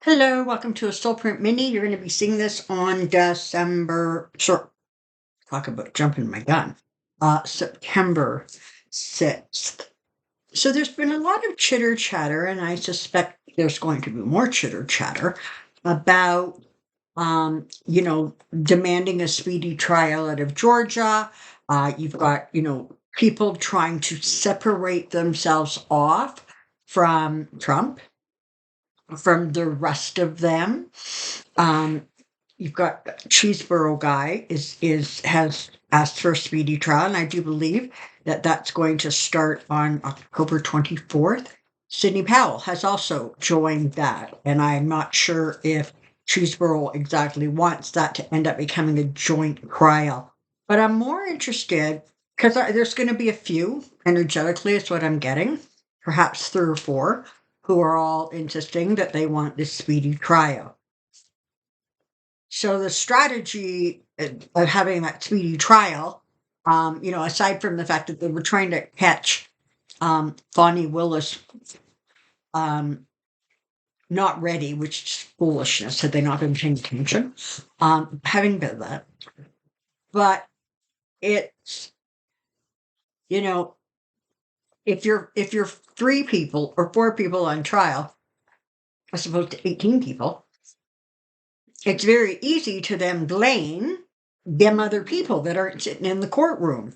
Hello, welcome to a Soulprint Mini. You're going to be seeing this on talk about jumping my gun, September 6th. So there's been a lot of chitter chatter, and I suspect there's going to be more chitter chatter about, demanding a speedy trial out of Georgia. You've got, people trying to separate themselves off from Trump, from the rest of them. Um, you've got Cheeseboro guy has asked for a speedy trial, and I do believe that that's going to start on October 24th. Sidney Powell has also joined that, and I'm not sure if Cheeseboro exactly wants that to end up becoming a joint trial. But I'm more interested because there's going to be a few energetically, is what I'm getting, perhaps three or four, who are all insisting that they want this speedy trial. So the strategy of having that speedy trial, aside from the fact that they were trying to catch Bonnie Willis not ready, which is foolishness, had they not been paying attention, having been that. But it's, you know, if you're three people or four people on trial, as opposed to 18 people, it's very easy to then blame them other people that aren't sitting in the courtroom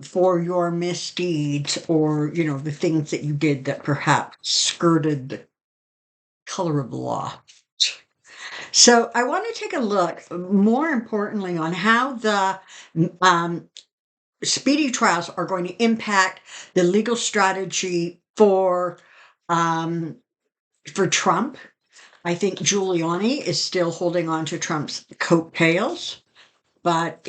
for your misdeeds or, the things that you did that perhaps skirted the color of the law. So I want to take a look, more importantly, on how the um, speedy trials are going to impact the legal strategy um, for Trump. I think Giuliani is still holding on to Trump's coattails, but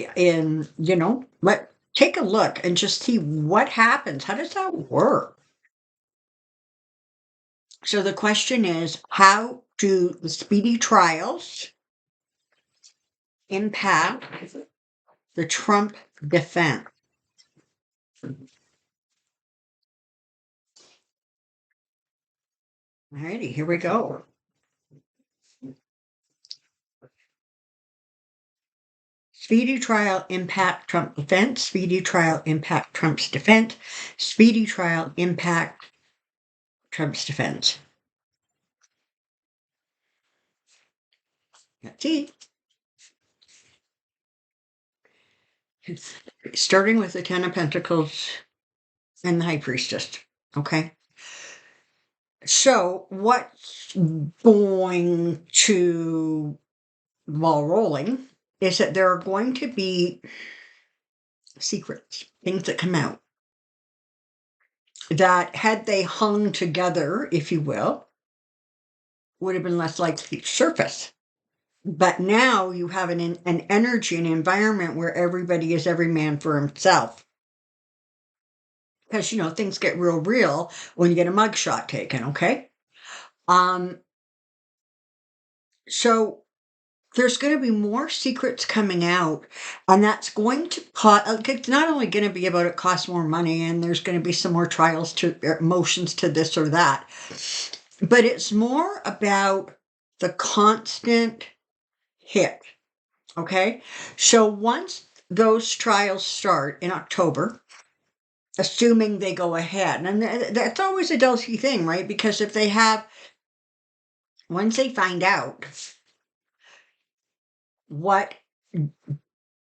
take a look and just see what happens. How does that work? So the question is, how do the speedy trials impact the Trump defense? Alrighty, here we go. Speedy trial impact Trump defense. Speedy trial impact Trump's defense. Speedy trial impact Trump's defense. Let's see. Starting with the Ten of Pentacles and the High Priestess. Okay. So what's going to the ball rolling is that there are going to be secrets, things that come out that, had they hung together, if you will, would have been less likely to surface. But now you have an energy, an environment where everybody is every man for himself. Because, things get real when you get a mugshot taken, okay? So there's going to be more secrets coming out, and that's going to cost. It's not only going to be about it costs more money, and there's going to be some more trials to motions to this or that, but it's more about the constant hit. Okay, so once those trials start in October, assuming they go ahead, and that's always a dicey thing, right? Because if they have, once they find out what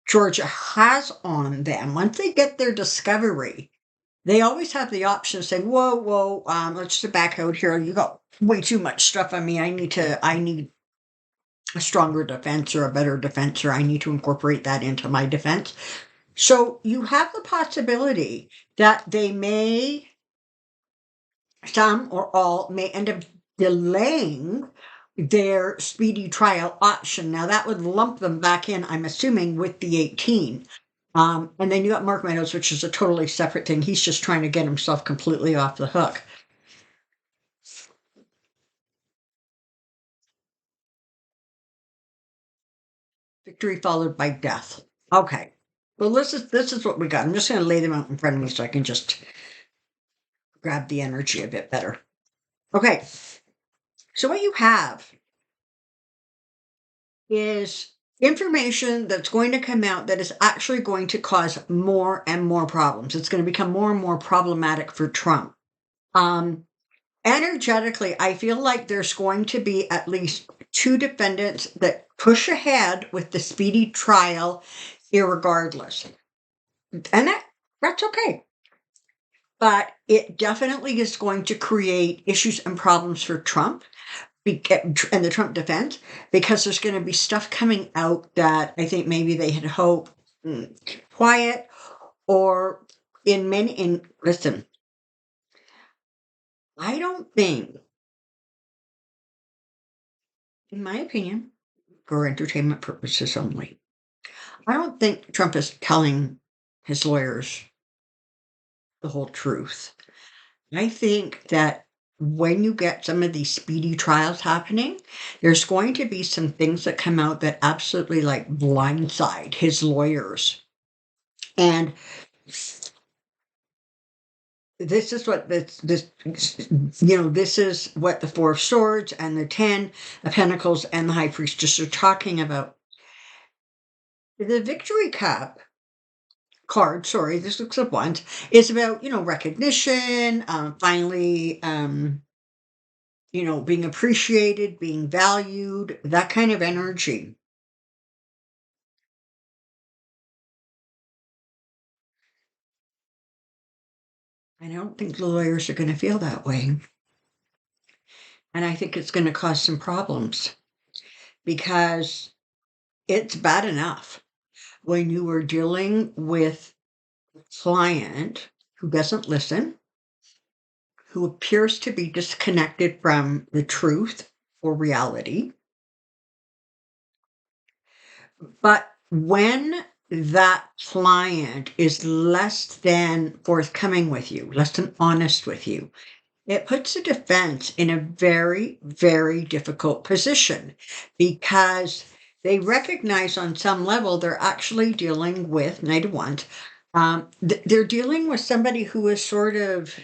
Georgia has on them, once they get their discovery, they always have the option of saying, whoa, let's just back out here. You got way too much stuff on me. I need a stronger defense or a better defense, or I need to incorporate that into my defense. So you have the possibility that some or all may end up delaying their speedy trial option. Now that would lump them back in, I'm assuming, with the 18. And then you got Mark Meadows, which is a totally separate thing. He's just trying to get himself completely off the hook. Victory followed by death. Okay. Well, this is what we got. I'm just going to lay them out in front of me so I can just grab the energy a bit better. Okay. So what you have is information that's going to come out that is actually going to cause more and more problems. It's going to become more and more problematic for Trump. Um, Energetically, I feel like there's going to be at least two defendants that push ahead with the speedy trial, irregardless. And that's okay. But it definitely is going to create issues and problems for Trump and the Trump defense, because there's going to be stuff coming out that I think maybe they had hoped quiet, or listen, I don't think, in my opinion, for entertainment purposes only, I don't think Trump is telling his lawyers the whole truth. I think that when you get some of these speedy trials happening, there's going to be some things that come out that absolutely like blindside his lawyers. And this is what this is what the Four of Swords and the Ten of Pentacles and the High Priestess are talking about. The Victory Cup card, sorry, this looks up once, is about, recognition, finally, being appreciated, being valued, that kind of energy. I don't think the lawyers are going to feel that way. And I think it's going to cause some problems, because it's bad enough when you are dealing with a client who doesn't listen, who appears to be disconnected from the truth or reality. But when that client is less than forthcoming with you, less than honest with you, it puts the defense in a very, very difficult position, because they recognize on some level they're actually dealing with Knight of Wands. They're dealing with somebody who is sort of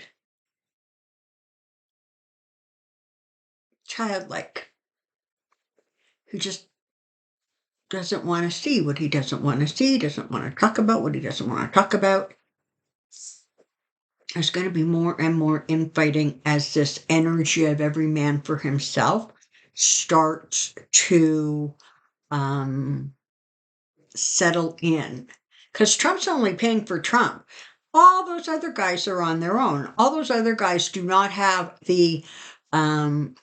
childlike, who just doesn't want to see what he doesn't want to see, doesn't want to talk about what he doesn't want to talk about. There's going to be more and more infighting as this energy of every man for himself starts to settle in. Because Trump's only paying for Trump. All those other guys are on their own. All those other guys do not have the, the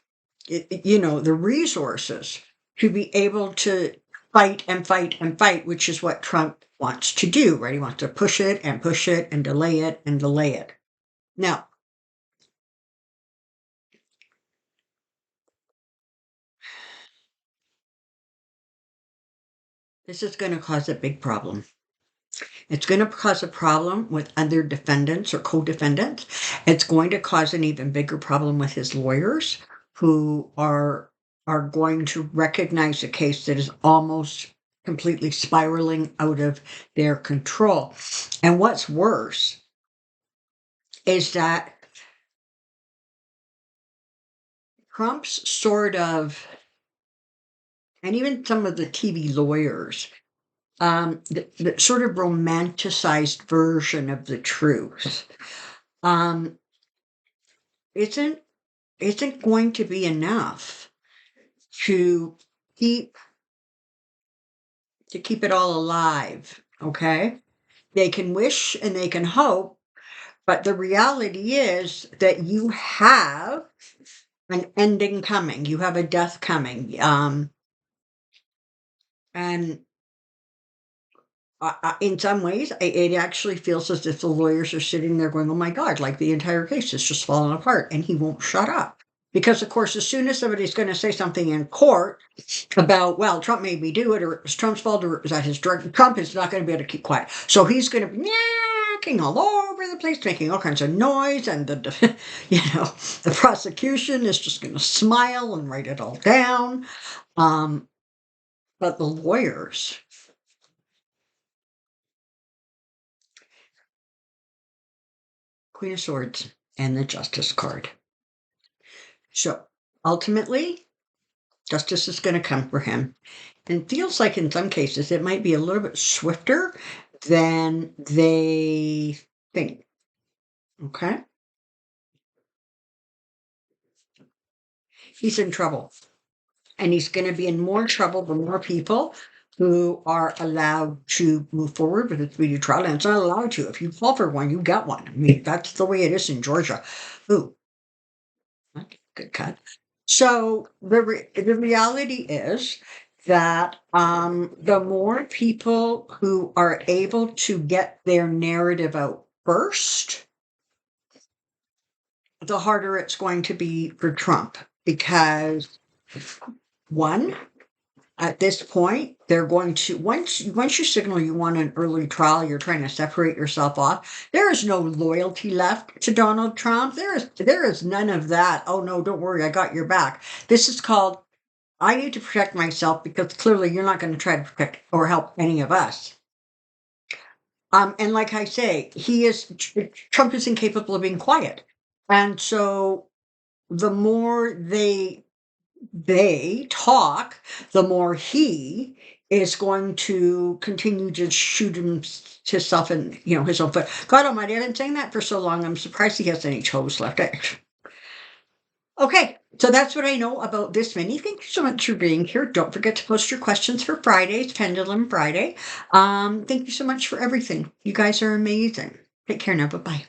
resources to be able to fight and fight and fight, which is what Trump wants to do, right? He wants to push it and push it and delay it and delay it. Now, this is going to cause a big problem. It's going to cause a problem with other defendants or co-defendants. It's going to cause an even bigger problem with his lawyers, who are going to recognize a case that is almost completely spiraling out of their control. And what's worse is that Trump's sort of, and even some of the TV lawyers, the sort of romanticized version of the truth, um, isn't going to be enough to keep it all alive. Okay, they can wish and they can hope, but the reality is that you have an ending coming. You have a death coming, and in some ways, it actually feels as if the lawyers are sitting there going, "Oh my God!" Like the entire case is just falling apart, and he won't shut up. Because, of course, as soon as somebody's going to say something in court about, well, Trump made me do it, or it was Trump's fault, or it was at his drug, Trump is not going to be able to keep quiet. So he's going to be yakking all over the place, making all kinds of noise, and the prosecution is just going to smile and write it all down. But the lawyers, Queen of Swords and the Justice card. So ultimately, justice is going to come for him. And it feels like in some cases it might be a little bit swifter than they think. Okay? He's in trouble. And he's going to be in more trouble the more people who are allowed to move forward with a speedy trial. And it's not allowed to. If you fall for one, you get one. I mean, that's the way it is in Georgia. Ooh, okay, good cut. So the reality is that the more people who are able to get their narrative out first, the harder it's going to be for Trump because one, at this point, they're going to once you signal you want an early trial, you're trying to separate yourself off. There is no loyalty left to Donald Trump. There is none of that. Oh no, don't worry, I got your back. This is called I need to protect myself because clearly you're not going to try to protect or help any of us. And like I say, Trump is incapable of being quiet, and so the more they talk, the more he is going to continue to shoot himself in, his own foot. God Almighty, I've been saying that for so long. I'm surprised he has any toes left. Okay, so that's what I know about this mini. Thank you so much for being here. Don't forget to post your questions for Friday's Pendulum Friday. Thank you so much for everything. You guys are amazing. Take care now. Bye bye.